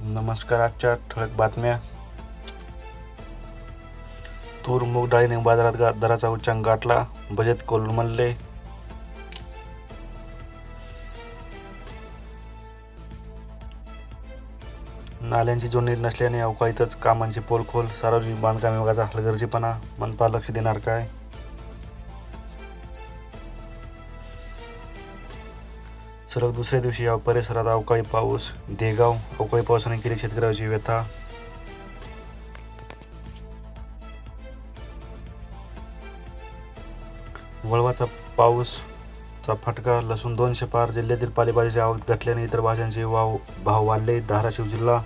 नमस्कार. आजच्या ठळक बातम्या. तूर मूग डाळीने बाजारात दराचा उच्चांक गाठला, बजेट कोलमडले. नाल्यांची जोडणी नसल्याने अवकाळीतच कामांची पोलखोल, सार्वजनिक बांधकाम विभागाचा हलगर्जीपणा, मनपा लक्ष देणार काय? सलग दुसऱ्या दिवशी या परिसरात अवकाळी पाऊस. देगाव, अवकाळी पावसाने केली शेतकऱ्याची व्यथा. वळवाचा पाऊसचा फटका, लसूण 200 पार. जिल्ह्यातील पालेभाजीची आवक घटल्याने इतर भाज्यांचे भाव वाढले. धाराशिव जिल्हा.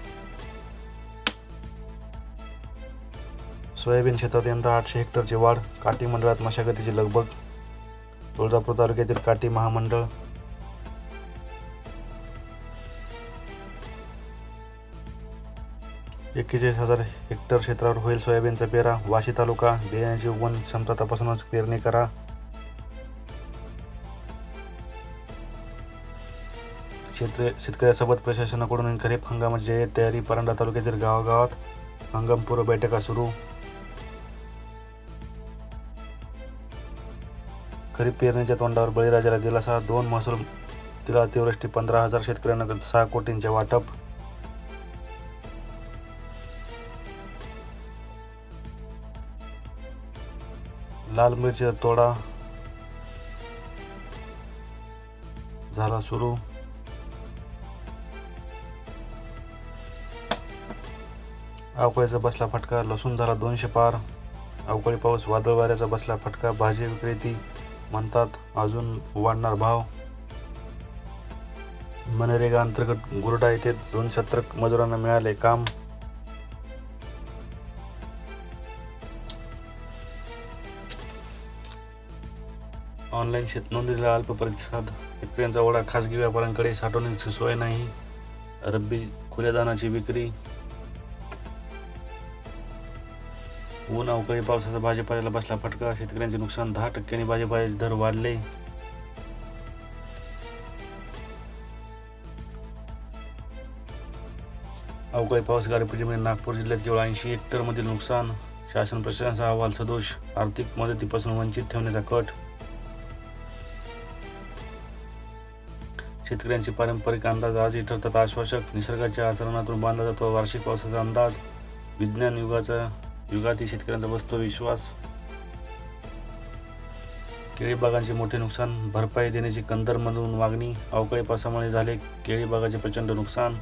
सोयाबीन क्षेत्रात यंदा 800 हेक्टरची वाढ, काटी मंडळात मशागतीची लगबग. तुळजापूर तालुक्यातील काटी महामंडळ. हजार हेक्टर क्षेत्रावर होईल सोयाबीनचा पेरा. वाशी तालुका. बियाण्याची उगवण क्षमता तपासूनच पेरणी करा. शेतकऱ्यासोबत प्रशासनाकडून खरीप हंगामाची तयारी. परांडा तालुक्यातील गावागावात हंगामपूर्व बैठका सुरू. खरीप पेरणीच्या तोंडावर बळीराजाला दिलासा. 2 महसूल अतिवृष्टी. 15,000 शेतकऱ्यांना 6 कोटींचे वाटप. लाल मिरचीचा तोडा झाला सुरू. अवकाळीचा बसला फटका, लसूण झाला 200 पार. अवकाळी पाऊस, वादळ वाऱ्याचा बसला फटका. भाजी विक्रेती म्हणतात अजून वाढणार भाव. मनरेगा अंतर्गत गुरडा येथे 270 मजुरांना मिळाले काम. ऑनलाईन शेतनोंदीला अल्प प्रतिसाद. शेतकऱ्यांचा ओढा खासगी व्यापाऱ्यांकडे. साठवणुकीची सोय नाही. रब्बी खुल्या धानाची विक्री. ऊन, अवकाळी पावसाचा भाजीपाल्याला बसला फटका. शेतकऱ्यांचे नुकसान. 10% भाजीपाल्याचे दर वाढले. अवकाळी पाऊस, गारपिटीमुळे नागपूर जिल्ह्यात केवळ 80 हेक्टरमधील नुकसान. शासन प्रशासनाचा अहवाल सदोष. आर्थिक मदतीपासून वंचित ठेवण्याचा कट. शेतकऱ्यांचे पारंपरिक अंदाज आजही ठरतात आश्वासक. निसर्गाच्या आचरणातून बांधला जातो वार्षिक पावसाचा अंदाज. विज्ञान युगातही शेतकऱ्यांचा बसतो विश्वास. केळी बागांचे मोठे नुकसान. भरपाई देण्याची कंदरमधून मागणी. अवकाळी पावसामुळे झाले केळी बागांचे प्रचंड नुकसान.